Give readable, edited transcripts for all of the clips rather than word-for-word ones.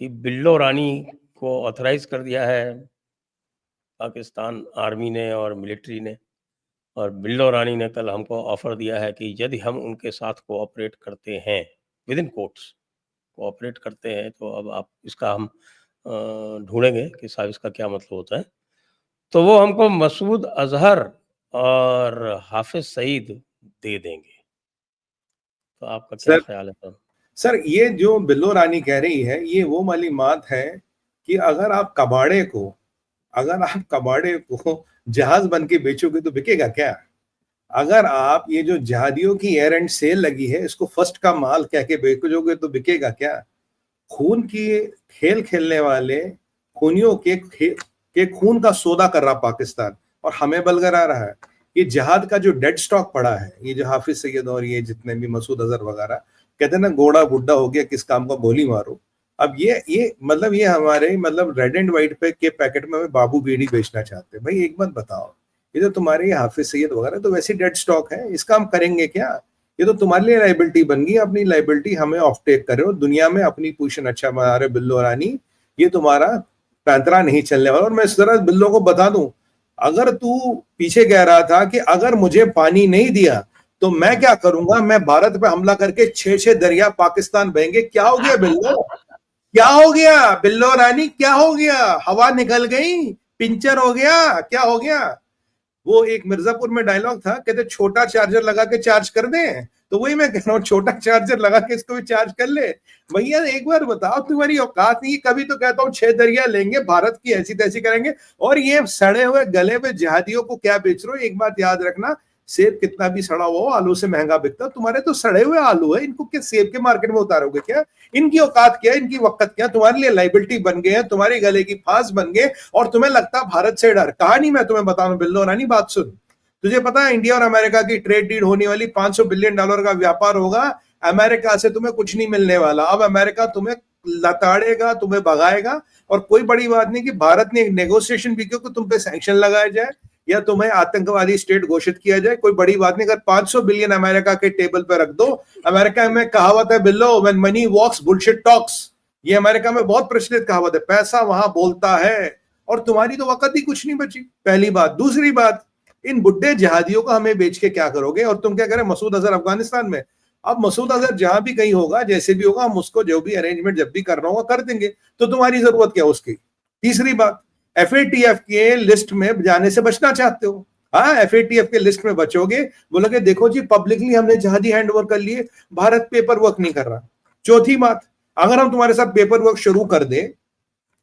कि बिल्लो रानी को ऑथराइज़ कर दिया है पाकिस्तान आर्मी ने और मिलिट्री ने, और बिल्लो रानी ने कल हमको ऑफ़र दिया है कि यदि हम उनके साथ कोऑपरेट करते हैं, विदिन कोट्स कोऑपरेट करते हैं, तो अब आप इसका हम ढूँढेंगे कि साहब इसका क्या मतलब होता है। तो वो हमको मसूद अज़हर और हाफ़िज़ सईद दे देंगे। तो आपका क्या सर ख़्याल है सर? सर ये जो बिल्लो रानी कह रही है, ये वो वाली बात है कि अगर आप कबाड़े को जहाज बन के बेचोगे तो बिकेगा क्या? अगर आप ये जो जहादियों की एयर एंड सेल लगी है, इसको फर्स्ट का माल कह के बेचोगे तो बिकेगा क्या? खून की खेल खेलने वाले खूनियों के खून का सौदा कर रहा पाकिस्तान, और हमें बलगरा रहा है। ये जहाद का जो डेड स्टॉक पड़ा है, ये जो हाफिज सईद और ये जितने भी मसूद अजहर वगैरह, कहते हैं ना घोड़ा बुड्ढा हो गया किस काम का गोली मारो। अब ये मतलब ये हमारे मतलब रेड एंड व्हाइट पे के पैकेट में हमें बाबू बीड़ी बेचना चाहते हैं। भाई एक बात बताओ, ये तो तुम्हारे हाफिज सईद वगैरह तो वैसे डेड स्टॉक है, इसका हम करेंगे क्या? ये तो तुम्हारे लिए लाइबिलिटी बन गई, अपनी लाइबिलिटी हमें ऑफ टेक कर रहे हो, दुनिया में अपनी पोजीशन अच्छा बना रहे बिल्लो रानी। ये तुम्हारा पैंतरा नहीं चलने वाला। और मैं इस तरह बिल्लो को बता दूं, अगर तू पीछे कह रहा था कि अगर मुझे पानी नहीं दिया तो मैं क्या करूंगा, मैं भारत पे हमला करके 6-6 दरिया पाकिस्तान बहेंगे। क्या हो गया बिल्लो? क्या हो गया बिल्लो रानी? क्या हो गया? हवा निकल गई? पिंचर हो गया? क्या हो गया? वो एक मिर्जापुर में डायलॉग था, कहते छोटा चार्जर लगा के चार्ज कर दें, तो वही मैं कह रहा हूँ, छोटा चार्जर लगा के इसको भी चार्ज कर ले। भैया एक बार बताओ, तुम्हारी औकात नहीं? कभी तो कहता हूँ 6 दरिया लेंगे, भारत की ऐसी तैसी करेंगे, और ये सड़े हुए गले हुए जहादियों को क्या बेच रहे हो? एक बात याद रखना, सेब कितना भी सड़ा हुआ हो आलू से महंगा बिकता, तुम्हारे तो सड़े हुए आलू है, इनको क्या सेब के मार्केट में उतारोगे क्या? इनकी औकात क्या, इनकी वक्त क्या? तुम्हारे लिए लाइबिलिटी बन गए हैं, तुम्हारे गले की फांस बन गए, और तुम्हें लगता भारत से डर। कहानी मैं तुम्हें बता रहा हूं बिल्लो रानी, बात सुन। तुझे पता है इंडिया और अमेरिका की ट्रेड डील होने वाली, $500 बिलियन का व्यापार होगा। अमेरिका से तुम्हें कुछ नहीं मिलने वाला। अब अमेरिका तुम्हें लताड़ेगा, तुम्हें भगाएगा। और कोई बड़ी बात नहीं कि भारत ने एक नेगोशिएशन भी किया कि तुम पे सैंक्शन लगाया जाए या तुम्हें आतंकवादी स्टेट घोषित किया जाए। कोई बड़ी बात नहीं, अगर 500 बिलियन अमेरिका के टेबल पर रख दो। अमेरिका में कहावत है बिल्लो, when money walks bullshit talks. ये अमेरिका में बहुत प्रचलित कहावत है, पैसा वहां बोलता है। और तुम्हारी तो वक्त ही कुछ नहीं बची, पहली बात। दूसरी बात, इन बुड्ढे जहादियों को हमें बेच के क्या करोगे? और तुम क्या करें, मसूद अजहर अफगानिस्तान में। अब मसूद अजहर जहां भी कहीं होगा, जैसे भी होगा, हम उसको जो भी अरेंजमेंट जब भी करना होगा कर देंगे। तो तुम्हारी जरूरत क्या उसकी? तीसरी बात, एफएटीएफ के लिस्ट में जाने से बचना चाहते हो। हाँ, एफएटीएफ के लिस्ट में बचोगे, बोलोगे देखो जी पब्लिकली हमने जहादी हैंड ओवर कर लिए, भारत पेपर वर्क नहीं कर रहा। चौथी बात, अगर हम तुम्हारे साथ पेपर वर्क शुरू कर दे,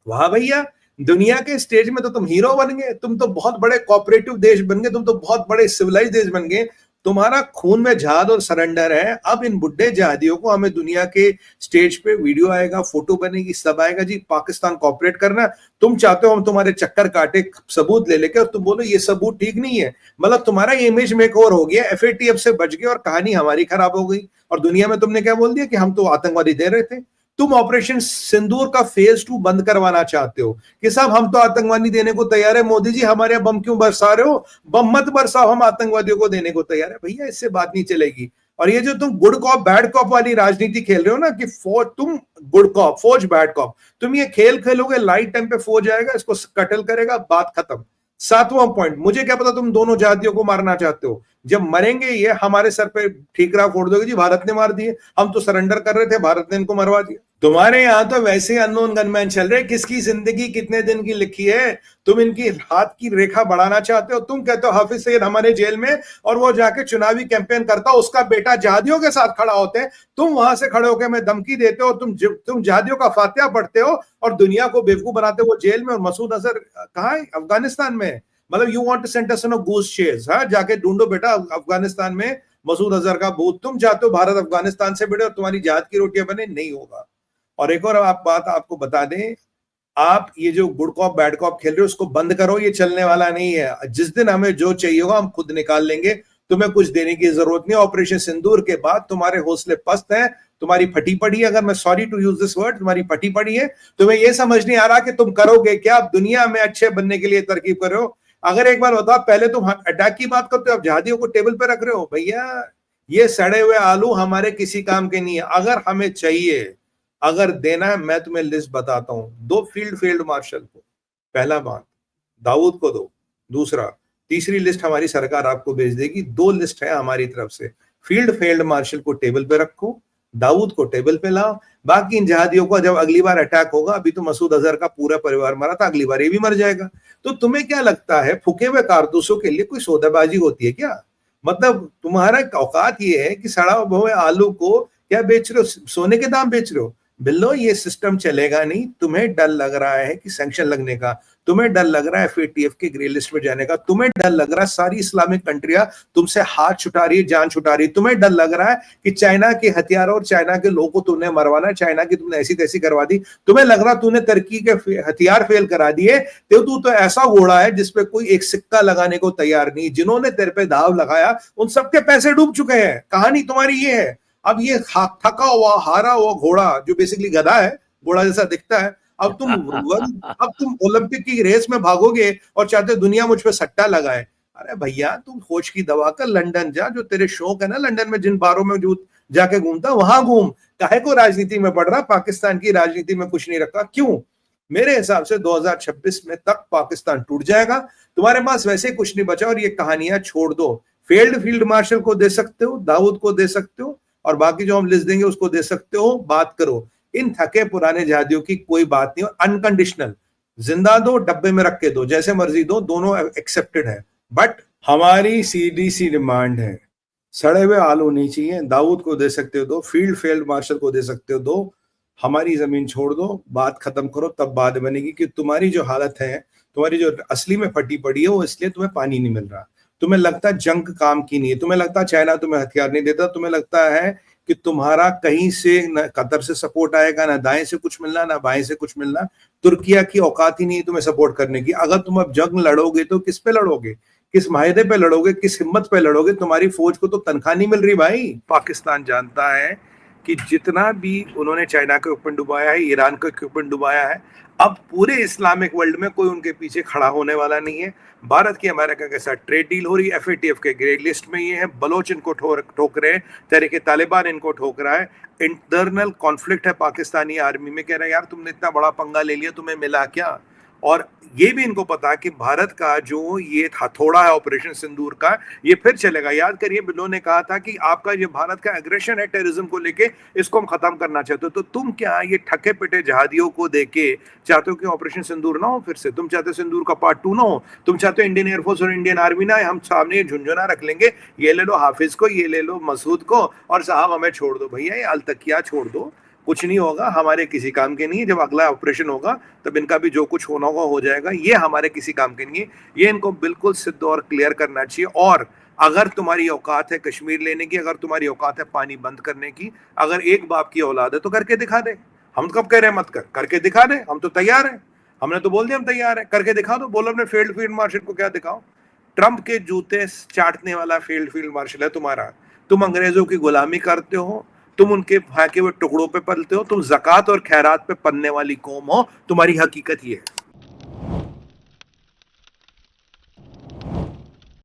वाह भैया, दुनिया के स्टेज में तो तुम हीरो बन गए, तुम तो बहुत बड़े कोऑपरेटिव देश बन गए, तुम तो बहुत बड़े सिविलाइज देश बन गए। तुम्हारा खून में जहाद और सरेंडर है। अब इन बुड्ढे जहादियों को हमें दुनिया के स्टेज पे वीडियो आएगा, फोटो बनेगी, सब आएगा जी पाकिस्तान कोऑपरेट करना। तुम चाहते हो हम तुम्हारे चक्कर काटे, सबूत ले लेके, और तुम बोलो ये सबूत ठीक नहीं है। मतलब तुम्हारा इमेज मेक ओवर हो गया, एफएटीएफ से बच गए और कहानी हमारी खराब हो गई। और दुनिया में तुमने क्या बोल दिया कि हम तो आतंकवादी दे रहे थे। तुम ऑपरेशन सिंदूर का फेज 2 बंद करवाना चाहते हो कि साहब हम तो आतंकवादी देने को तैयार है, मोदी जी हमारे यहाँ बम क्यों बरसा रहे हो? बम मत बरसाओ, हम आतंकवादियों को देने को तैयार है। भैया इससे बात नहीं चलेगी। और ये जो तुम गुड कॉप बैड कॉप वाली राजनीति खेल रहे हो ना, कि फौज तुम गुड कॉप फौज बैड कॉप, तुम ये खेल खेलोगे, लाइट टाइम पे फौज आएगा, इसको कटल करेगा, बात खत्म। सातवां पॉइंट, मुझे क्या पता तुम दोनों जातियों को मारना चाहते हो। जब मरेंगे ये हमारे सर पे ठीकरा फोड़ दोगे जी भारत ने मार दिए, हम तो सरेंडर कर रहे थे, भारत ने इनको मरवा दिया। तुम्हारे यहां तो वैसे अननोन गनमैन चल रहे, किसकी जिंदगी कितने दिन की लिखी है। तुम इनकी हाथ की रेखा बढ़ाना चाहते हो। तुम कहते हो हाफिज सईद हमारे जेल में, और वो जाके चुनावी कैंपेन करता, उसका बेटा जहादियों के साथ खड़ा होते हैं, तुम वहां से खड़े होकर मैं धमकी देते हो, तुम जहादियों का फातिहा पढ़ते हो और दुनिया को बेवकूफ बनाते हो। वो जेल में, और मसूद अजहर कहाँ है? अफगानिस्तान में। मतलब you want to send us on a goose chase. हाँ, जाके ढूंढो बेटा अफगानिस्तान में मसूद अजहर का भूत। तुम चाहते हो भारत अफगानिस्तान से भिड़े और तुम्हारी जहाद की रोटियां बने, नहीं होगा। और एक और बात आपको बता दें, आप ये जो गुड कॉप बैड कॉप खेल रहे हो उसको बंद करो, ये चलने वाला नहीं है। जिस दिन हमें जो चाहिए होगा हम खुद निकाल लेंगे, तुम्हें कुछ देने की जरूरत नहीं। ऑपरेशन सिंदूर के बाद तुम्हारे हौसले पस्त हैं, तुम्हारी फटी पड़ी है, अगर मैं sorry to use this word, तुम्हारी फटी पड़ी है। तुम्हें यह समझ नहीं आ रहा कि तुम करोगे क्या, आप दुनिया में अच्छे बनने के लिए तरकीब कर रहे हो। अगर एक बार बताओ, पहले तुम अटैक की बात करते हो, अब जहादियों को टेबल पे रख रहे हो। भैया ये सड़े हुए आलू हमारे किसी काम के नहीं है। अगर हमें चाहिए अगर देना है मैं तुम्हें लिस्ट बताता हूं, दो फील्ड मार्शल को, पहला बात दाऊद को दो, दूसरा तीसरी लिस्ट हमारी सरकार आपको भेज देगी, दो लिस्ट है हमारी तरफ से, फील्ड मार्शल को टेबल पे रखो, दाऊद को टेबल पे लाओ, बाकी इन जहादियों को जब अगली बार अटैक होगा, अभी तो मसूद अजहर का पूरा परिवार मरा था, अगली बार ये भी मर जाएगा। तो तुम्हें क्या लगता है फूके हुए कारतूसों के लिए कोई सौदेबाजी होती है क्या? मतलब तुम्हारा औकात ये है कि सड़ा हुए आलू को क्या बेच रहे हो, सोने के दाम बेच रहे हो? बिल्लो ये सिस्टम चलेगा नहीं। तुम्हें डर लग रहा है कि सैंक्शन लगने का, तुम्हें डर लग रहा है FATF के ग्रे लिस्ट में जाने का, तुम्हें डर लग रहा है सारी इस्लामिक कंट्रियां तुमसे हाथ छुटा रही है, जान छुटा रही है, तुम्हें डर लग रहा है कि चाइना के हथियारों और चाइना के लोगों को तुमने मरवाना है, चाइना की तुमने ऐसी तैसी करवा दी, तुम्हें लग रहा तूने तुर्की के हथियार फेल करा दिए, तो तू तो ऐसा घोड़ा है जिसपे कोई एक सिक्का लगाने को तैयार नहीं। जिन्होंने तेरे पे दाव लगाया उन सबके पैसे डूब चुके हैं। कहानी तुम्हारी ये है। अब ये थका हुआ हारा हुआ घोड़ा जो बेसिकली गधा है, घोड़ा जैसा दिखता है, अब तुम ओलंपिक की रेस में भागोगे और चाहते दुनिया मुझ पे सट्टा लगाए। अरे भैया तुम होश की दवा कर लंदन जा, जो तेरे शौक है ना लंदन में जिन बारों में जो जाके घूमता वहां घूम। काहे को राजनीति में पड़ रहा? पाकिस्तान की राजनीति में कुछ नहीं रखा। क्यों? मेरे हिसाब से 2026 में तक पाकिस्तान टूट जाएगा। तुम्हारे पास वैसे कुछ नहीं बचा और ये कहानियां छोड़ दो। फील्ड मार्शल को दे सकते हो, दाऊद को दे सकते हो, और बाकी जो हम लिस्ट देंगे उसको दे सकते हो। बात करो इन थके पुराने जहादियों की, कोई बात नहीं। अनकंडीशनल जिंदा दो, डब्बे में रख के दो, जैसे मर्जी दो, दोनों एक्सेप्टेड है। बट हमारी CDC डिमांड है, सड़े हुए आलू नहीं चाहिए। दाऊद को दे सकते हो दो, फील्ड मार्शल को दे सकते हो दो, हमारी जमीन छोड़ दो, बात खत्म करो, तब बात बनेगी। कि तुम्हारी जो हालत है, तुम्हारी जो असली में फटी पड़ी है, वो इसलिए तुम्हें पानी नहीं मिल रहा। तुम्हें लगता है जंग काम की नहीं है, तुम्हें लगता है चाइना तुम्हें हथियार नहीं देता, तुम्हें लगता है कि तुम्हारा कहीं से न कतर से सपोर्ट आएगा, ना दाएं से कुछ मिलना, ना बाएं से कुछ मिलना। तुर्किया की औकात ही नहीं है तुम्हें सपोर्ट करने की। अगर तुम अब जंग लड़ोगे तो किस पे लड़ोगे, किस मायदे पे लड़ोगे, किस हिम्मत पे लड़ोगे? तुम्हारी फौज को तो तनख्वाह नहीं मिल रही भाई। पाकिस्तान जानता है कि जितना भी उन्होंने चाइना के इक्विपमेंट डुबाया है, ईरान का इक्विपमेंट डुबाया है, अब पूरे इस्लामिक वर्ल्ड में कोई उनके पीछे खड़ा होने वाला नहीं है। भारत की अमेरिका के साथ ट्रेड डील हो रही है, FATF के ग्रे लिस्ट में ये है, बलोच इनको ठोक रहे हैं, तहरीके तालिबान इनको ठोक रहा है। इंटरनल कॉन्फ्लिक्ट है पाकिस्तानी आर्मी में। कह रहे हैं यार तुमने इतना बड़ा पंगा ले लिया, तुम्हें मिला क्या? और ये भी इनको पता है कि भारत का जो ये हथौड़ा है ऑपरेशन सिंदूर का, ये फिर चलेगा। याद करिए बिलो ने कहा था कि आपका ये भारत का एग्रेशन है टेररिज्म को लेके, इसको हम खत्म करना चाहते हो। तो तुम क्या ये ठके पिटे जहादियों को देके चाहते हो कि ऑपरेशन सिंदूर ना हो फिर से? तुम चाहते हो सिंदूर का पार्ट 2 ना हो? तुम चाहते हो इंडियन एयरफोर्स और इंडियन आर्मी ना, हम सामने झुंझुना रख लेंगे, ये ले लो हाफिज को, ये ले लो मसूद को, और साहब हमें छोड़ दो। भैया ये अलतकिया छोड़ दो, कुछ नहीं होगा, हमारे किसी काम के नहीं है। जब अगला ऑपरेशन होगा तब इनका भी जो कुछ होना होगा हो जाएगा। ये हमारे किसी काम के नहीं है। ये इनको बिल्कुल सिद्ध और क्लियर करना चाहिए। और अगर तुम्हारी औकात है कश्मीर लेने की, अगर तुम्हारी औकात है पानी बंद करने की, अगर एक बाप की औलाद है तो करके दिखा दे। हम कब कह रहे हैं मत कर, करके दिखा दे, हम तो तैयार हैं। हमने तो बोल दिया हम तैयार है, करके दिखा दो। बोलो अपने फील्ड मार्शल को क्या दिखाओ। ट्रंप के जूते चाटने वाला फील्ड मार्शल है तुम्हारा। तुम अंग्रेजों की गुलामी करते हो, तुम उनके फेंके हुए टुकड़ों पे पलते हो, तुम ज़कात और खैरात पे पलने वाली कौम हो। तुम्हारी हकीकत ये है।